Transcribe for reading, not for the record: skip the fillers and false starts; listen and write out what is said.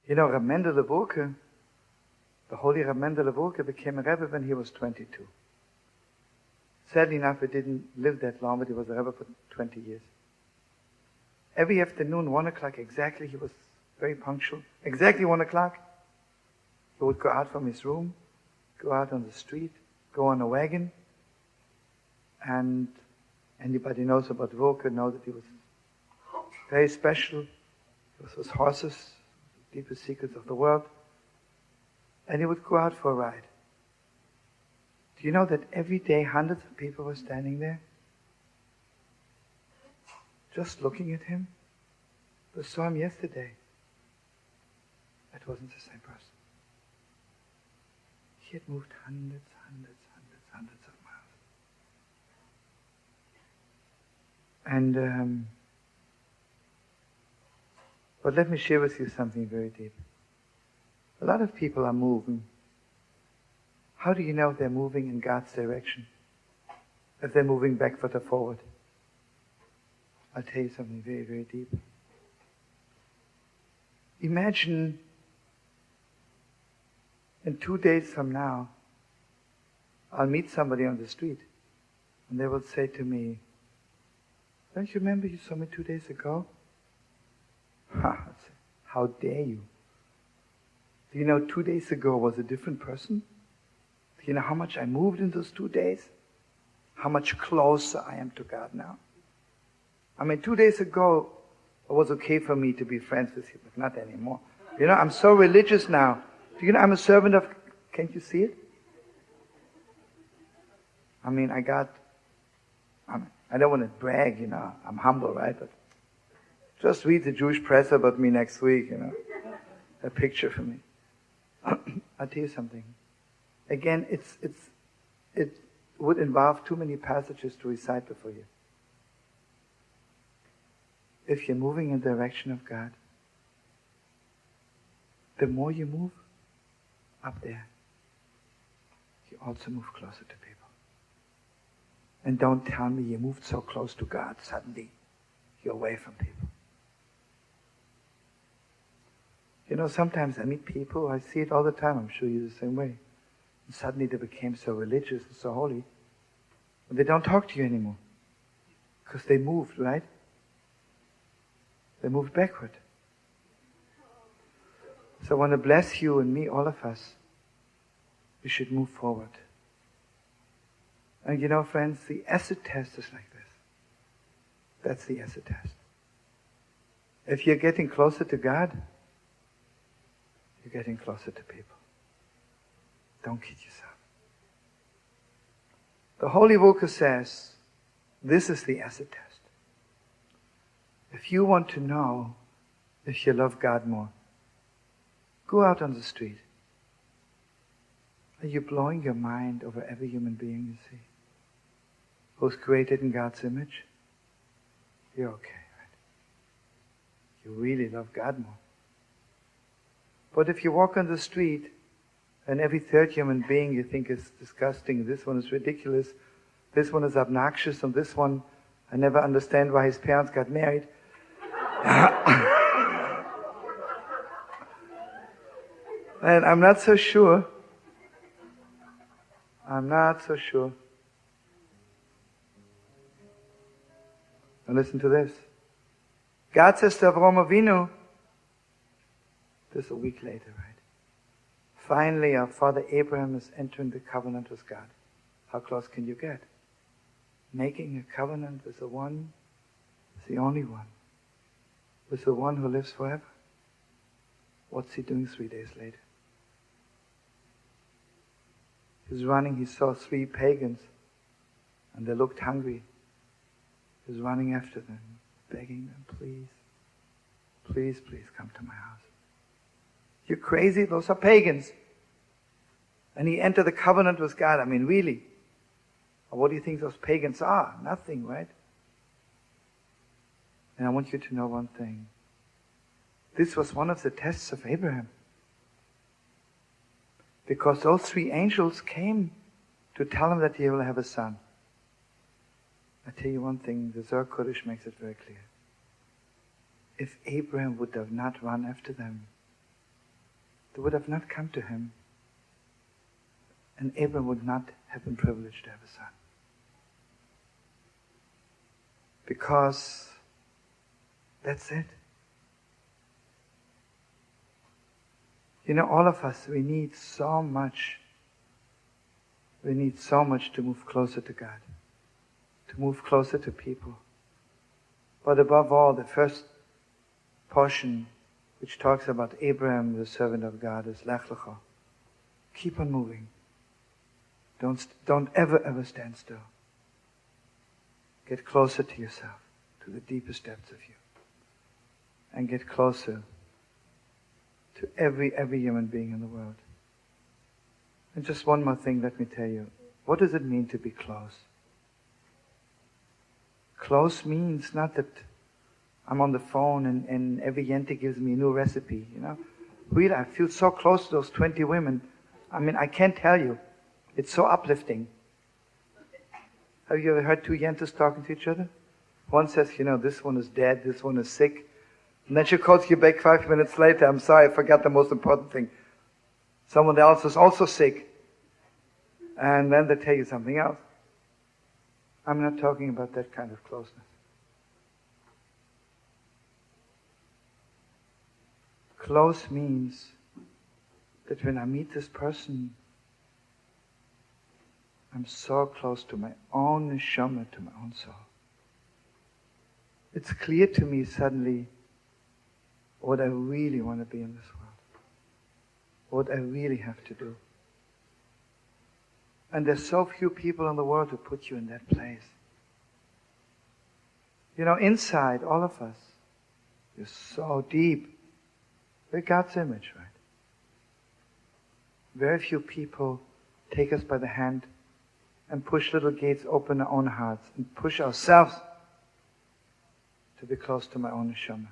You know, Mendele Vorke, the holy Mendele Vorke became a Rebbe when he was 22. Sadly enough, he didn't live that long, but he was a Rebbe for 20 years. Every afternoon, 1 o'clock exactly, he was very punctual. Exactly 1 o'clock, he would go out from his room, go out on the street, go on a wagon, and anybody knows about Vorke know that he was very special. He was with horses, the deepest secrets of the world. And he would go out for a ride. Do you know that every day hundreds of people were standing there? Just looking at him? They saw him yesterday. That wasn't the same person. He had moved hundreds of miles. And, but let me share with you something very deep. A lot of people are moving. How do you know if they're moving in God's direction? If they're moving backward or forward? I'll tell you something very, very deep. Imagine in 2 days from now, I'll meet somebody on the street and they will say to me, "Don't you remember you saw me 2 days ago?" I'll say, "How dare you? Do you know 2 days ago I was a different person? Do you know how much I moved in those 2 days? How much closer I am to God now? I mean, 2 days ago it was okay for me to be friends with you, but not anymore. You know, I'm so religious now. Do you know I'm a servant of..." Can't you see it? I mean, I don't want to brag, you know, I'm humble, right? But just read the Jewish press about me next week, you know. A picture for me. I'll tell you something. Again, it would involve too many passages to recite before you. If you're moving in the direction of God, the more you move up there, you also move closer to people. And don't tell me you moved so close to God, suddenly you're away from people. You know, sometimes I meet people, I see it all the time, I'm sure you're the same way. And suddenly they became so religious and so holy, and they don't talk to you anymore. Because they moved, right? They moved backward. So I want to bless you and me, all of us. We should move forward. And you know, friends, the acid test is like this. That's the acid test. If you're getting closer to God, you're getting closer to people. Don't kid yourself. The Holy Vorke says, this is the acid test. If you want to know if you love God more, go out on the street. Are you blowing your mind over every human being you see? Who's created in God's image? You're okay, right? You really love God more. But if you walk on the street and every third human being you think is disgusting, this one is ridiculous, this one is obnoxious, and this one, I never understand why his parents got married. And I'm not so sure. Now listen to this. God says to Avraham Avinu, this a week later, right? Finally, our father Abraham is entering the covenant with God. How close can you get? Making a covenant with the one, the only one, with the one who lives forever. What's he doing 3 days later? He's running, he saw 3 pagans, and they looked hungry. He's running after them, begging them, please, please, please come to my house. You're crazy? Those are pagans. And he entered the covenant with God. I mean, really. What do you think those pagans are? Nothing, right? And I want you to know one thing. This was one of the tests of Abraham. Because those 3 angels came to tell him that he will have a son. I tell you one thing, the Zohar Kodesh makes it very clear. If Abraham would have not run after them, they would have not come to him, and Abraham would not have been privileged to have a son. Because that's it. You know, all of us, we need so much. We need so much to move closer to God, to move closer to people. But above all, the first portion which talks about Abraham, the servant of God, is Lech Lecha. Keep on moving. Don't ever stand still. Get closer to yourself, to the deepest depths of you. And get closer to every human being in the world. And just one more thing, let me tell you. What does it mean to be close? Close means not that I'm on the phone and every yente gives me a new recipe, you know. Really, I feel so close to those 20 women. I mean, I can't tell you. It's so uplifting. Have you ever heard two yentas talking to each other? One says, you know, this one is dead, this one is sick. And then she calls you back 5 minutes later, I'm sorry, I forgot the most important thing. Someone else is also sick. And then they tell you something else. I'm not talking about that kind of closeness. Close means that when I meet this person, I'm so close to my own neshama, to my own soul. It's clear to me suddenly what I really want to be in this world. What I really have to do. And there's so few people in the world who put you in that place. You know, inside, all of us, you're so deep. We're God's image, right? Very few people take us by the hand and push little gates open our own hearts and push ourselves to be close to my own neshama.